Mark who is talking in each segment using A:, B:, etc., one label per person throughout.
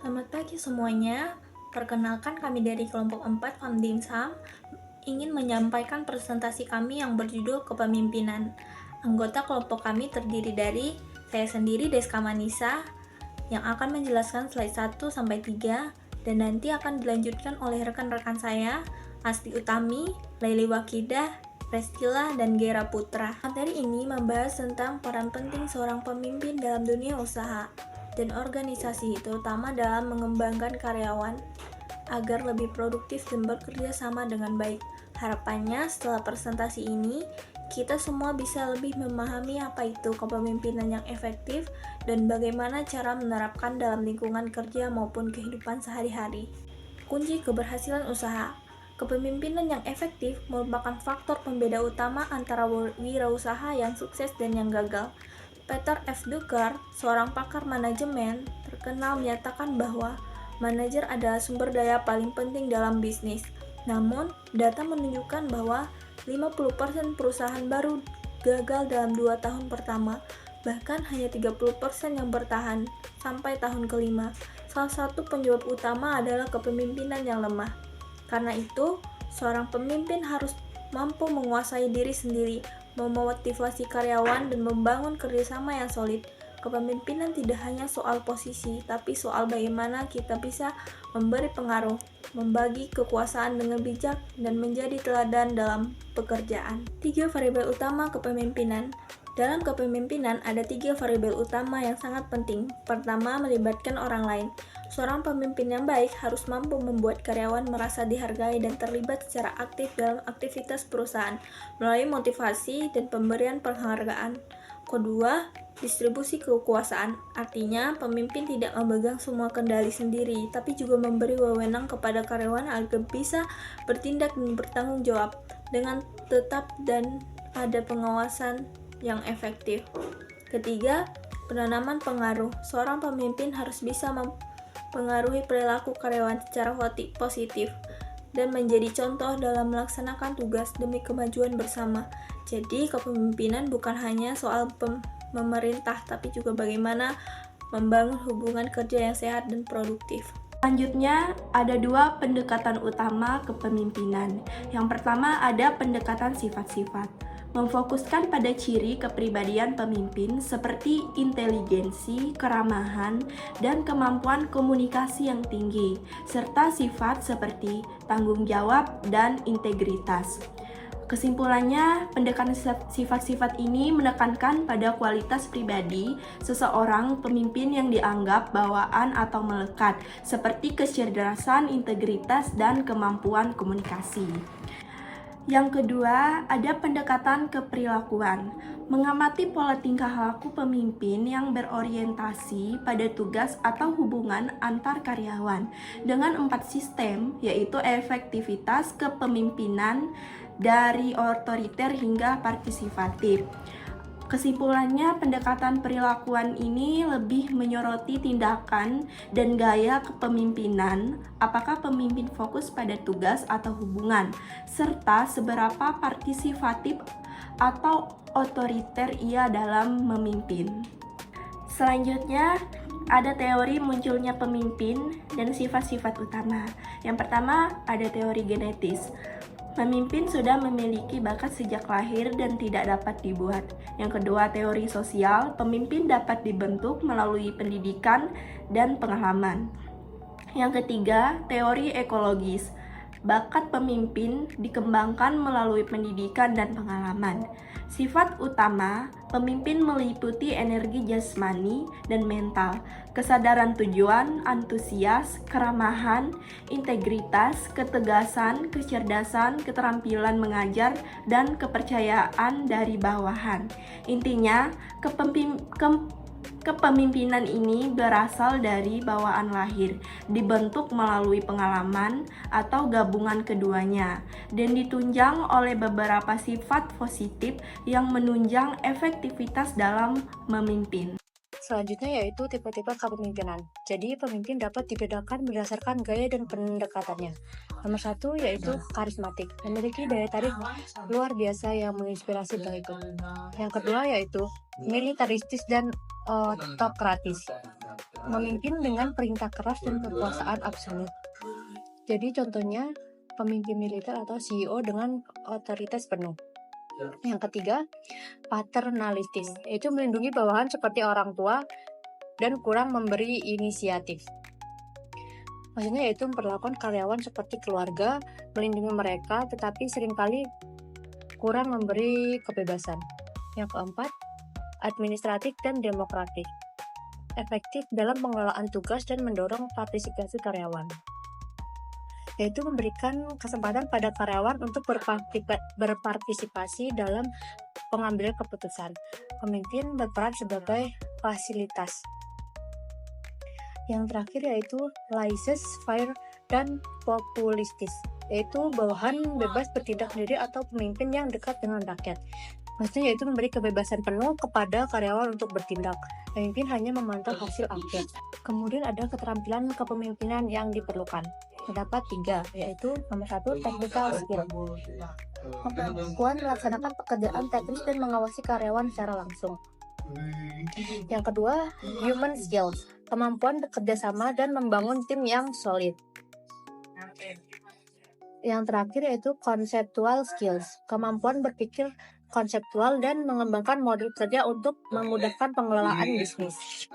A: Selamat pagi semuanya. Perkenalkan kami dari kelompok 4 Famdimsam ingin menyampaikan presentasi kami yang berjudul Kepemimpinan. Anggota kelompok kami terdiri dari saya sendiri Deska Manisa yang akan menjelaskan slide 1 sampai 3 dan nanti akan dilanjutkan oleh rekan-rekan saya Asti Utami, Laili Wakidah, Prestila, dan Gera Putra. Materi ini membahas tentang peran penting seorang pemimpin dalam dunia usaha dan organisasi, terutama dalam mengembangkan karyawan agar lebih produktif dan bekerja sama dengan baik. Harapannya setelah presentasi ini, kita semua bisa lebih memahami apa itu kepemimpinan yang efektif dan bagaimana cara menerapkan dalam lingkungan kerja maupun kehidupan sehari-hari. Kunci keberhasilan usaha. Kepemimpinan yang efektif merupakan faktor pembeda utama antara wirausaha yang sukses dan yang gagal. Peter F. Drucker, seorang pakar manajemen, terkenal menyatakan bahwa manajer adalah sumber daya paling penting dalam bisnis. Namun, data menunjukkan bahwa 50% perusahaan baru gagal dalam 2 tahun pertama, bahkan hanya 30% yang bertahan sampai tahun kelima. Salah satu penyebab utama adalah kepemimpinan yang lemah. Karena itu, seorang pemimpin harus mampu menguasai diri sendiri, memotivasi karyawan, dan membangun kerjasama yang solid. Kepemimpinan tidak hanya soal posisi, tapi soal bagaimana kita bisa memberi pengaruh, membagi kekuasaan dengan bijak, dan menjadi teladan dalam pekerjaan. 3 variabel utama kepemimpinan. Dalam kepemimpinan ada 3 variabel utama yang sangat penting. Pertama, melibatkan orang lain. Seorang pemimpin yang baik harus mampu membuat karyawan merasa dihargai dan terlibat secara aktif dalam aktivitas perusahaan melalui motivasi dan pemberian penghargaan. Kedua, distribusi kekuasaan. Artinya, pemimpin tidak memegang semua kendali sendiri, tapi juga memberi wewenang kepada karyawan agar bisa bertindak dan bertanggung jawab dengan tetap dan ada pengawasan yang efektif. Ketiga, penanaman pengaruh. Seorang pemimpin harus bisa mempengaruhi perilaku karyawan secara positif dan menjadi contoh dalam melaksanakan tugas demi kemajuan bersama. Jadi, kepemimpinan bukan hanya soal memerintah, tapi juga bagaimana membangun hubungan kerja yang sehat dan produktif.
B: Selanjutnya, ada 2 pendekatan utama kepemimpinan. Yang pertama ada pendekatan sifat-sifat, memfokuskan pada ciri kepribadian pemimpin seperti inteligensi, keramahan, dan kemampuan komunikasi yang tinggi, serta sifat seperti tanggung jawab dan integritas. Kesimpulannya, pendekatan sifat-sifat ini menekankan pada kualitas pribadi seseorang pemimpin yang dianggap bawaan atau melekat, seperti kecerdasan, integritas, dan kemampuan komunikasi. Yang kedua, ada pendekatan keperilakuan, mengamati pola tingkah laku pemimpin yang berorientasi pada tugas atau hubungan antar karyawan dengan 4 sistem, yaitu efektivitas kepemimpinan dari otoriter hingga partisipatif. Kesimpulannya, pendekatan perilakuan ini lebih menyoroti tindakan dan gaya kepemimpinan, apakah pemimpin fokus pada tugas atau hubungan, serta seberapa partisipatif atau otoriter ia dalam memimpin. Selanjutnya, ada teori munculnya pemimpin dan sifat-sifat utama. Yang pertama, ada teori genetis. Pemimpin sudah memiliki bakat sejak lahir dan tidak dapat dibuat. Yang kedua, teori sosial. Pemimpin dapat dibentuk melalui pendidikan dan pengalaman. Yang ketiga, teori ekologis. Bakat pemimpin dikembangkan melalui pendidikan dan pengalaman. Sifat utama, pemimpin meliputi energi jasmani dan mental, kesadaran tujuan, antusias, keramahan, integritas, ketegasan, kecerdasan, keterampilan mengajar, dan kepercayaan dari bawahan. Intinya, kepemimpinan ini berasal dari bawaan lahir, dibentuk melalui pengalaman atau gabungan keduanya, dan ditunjang oleh beberapa sifat positif yang menunjang efektivitas dalam memimpin.
C: Selanjutnya yaitu tipe-tipe kepemimpinan. Jadi pemimpin dapat dibedakan berdasarkan gaya dan pendekatannya. Nomor 1 yaitu karismatik, memiliki daya tarik luar biasa yang menginspirasi pengikut. Yang kedua yaitu militaristis dan otokratis, memimpin dengan perintah keras dan kekuasaan absolut. Jadi contohnya pemimpin militer atau CEO dengan otoritas penuh. Yang ketiga, paternalistis, yaitu melindungi bawahan seperti orang tua dan kurang memberi inisiatif. Maksudnya yaitu memperlakukan karyawan seperti keluarga, melindungi mereka tetapi seringkali kurang memberi kebebasan. Yang keempat, administratif dan demokratik, efektif dalam pengelolaan tugas dan mendorong partisipasi karyawan, yaitu memberikan kesempatan pada karyawan untuk berpartisipasi dalam pengambilan keputusan. Pemimpin berperan sebagai fasilitas. Yang terakhir yaitu laissez-faire dan populistis, yaitu bawahan bebas bertindak sendiri atau pemimpin yang dekat dengan rakyat. Maksudnya yaitu memberi kebebasan penuh kepada karyawan untuk bertindak. Pemimpin hanya memantau hasil akhir. Kemudian ada keterampilan kepemimpinan yang diperlukan. Terdapat 3, yaitu nomor 1, technical skill, kemampuan melaksanakan pekerjaan teknis dan mengawasi karyawan secara langsung. Yang kedua, human skills, kemampuan bekerja sama dan membangun tim yang solid. Yang terakhir yaitu conceptual skills, kemampuan berpikir konseptual dan mengembangkan model kerja untuk memudahkan pengelolaan bisnis,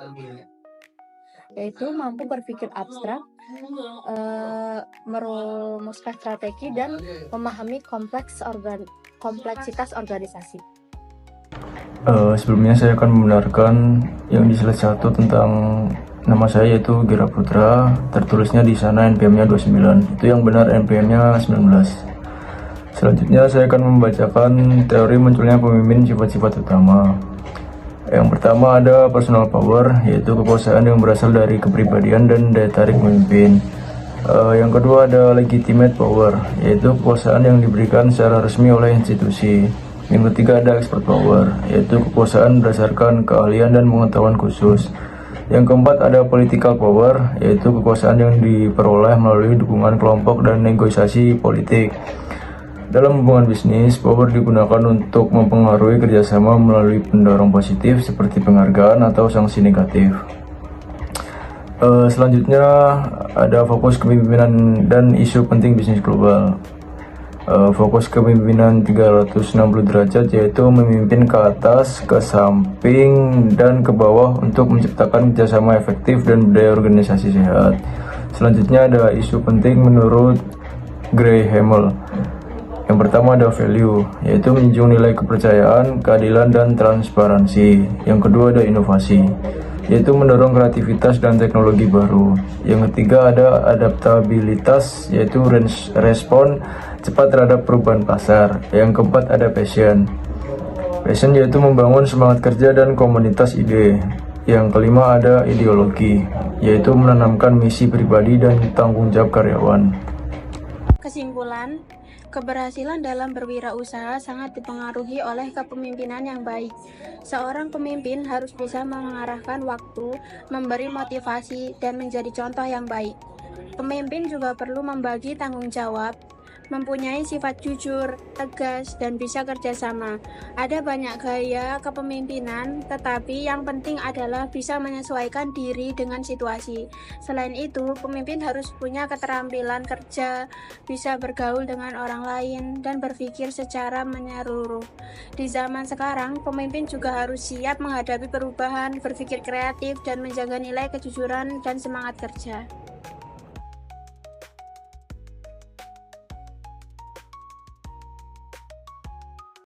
C: yaitu mampu berpikir abstrak, merumuskan strategi dan memahami kompleksitas organisasi.
D: Sebelumnya saya akan membenarkan yang di slide 1 tentang nama saya, yaitu Gira Putra. Tertulisnya di sana NPM-nya 29. Itu yang benar, NPM-nya 19. Selanjutnya saya akan membacakan teori munculnya pemimpin sifat-sifat utama. Yang pertama ada personal power, yaitu kekuasaan yang berasal dari kepribadian dan daya tarik memimpin. Yang kedua ada legitimate power, yaitu kekuasaan yang diberikan secara resmi oleh institusi. Yang ketiga ada expert power, yaitu kekuasaan berdasarkan keahlian dan pengetahuan khusus. Yang keempat ada political power, yaitu kekuasaan yang diperoleh melalui dukungan kelompok dan negosiasi politik. Dalam hubungan bisnis, power digunakan untuk mempengaruhi kerjasama melalui pendorong positif seperti penghargaan atau sanksi negatif. Selanjutnya ada fokus kepemimpinan dan isu penting bisnis global. Fokus kepemimpinan 360 derajat, yaitu memimpin ke atas, ke samping, dan ke bawah untuk menciptakan kerjasama efektif dan budaya organisasi sehat. Selanjutnya ada isu penting menurut Gray Hamel. Yang pertama ada value, yaitu menjunjung nilai kepercayaan, keadilan, dan transparansi. Yang kedua ada inovasi, yaitu mendorong kreativitas dan teknologi baru. Yang ketiga ada adaptabilitas, yaitu respon cepat terhadap perubahan pasar. Yang keempat ada passion. Passion yaitu membangun semangat kerja dan komunitas ide. Yang kelima ada ideologi, yaitu menanamkan misi pribadi dan tanggung jawab karyawan.
E: Kesimpulan, keberhasilan dalam berwirausaha sangat dipengaruhi oleh kepemimpinan yang baik. Seorang pemimpin harus bisa mengarahkan waktu, memberi motivasi, dan menjadi contoh yang baik. Pemimpin juga perlu membagi tanggung jawab, mempunyai sifat jujur, tegas, dan bisa kerjasama. Ada banyak gaya kepemimpinan, tetapi yang penting adalah bisa menyesuaikan diri dengan situasi. Selain itu, pemimpin harus punya keterampilan kerja, bisa bergaul dengan orang lain, dan berpikir secara menyeluruh. Di zaman sekarang, pemimpin juga harus siap menghadapi perubahan, berpikir kreatif, dan menjaga nilai kejujuran dan semangat kerja.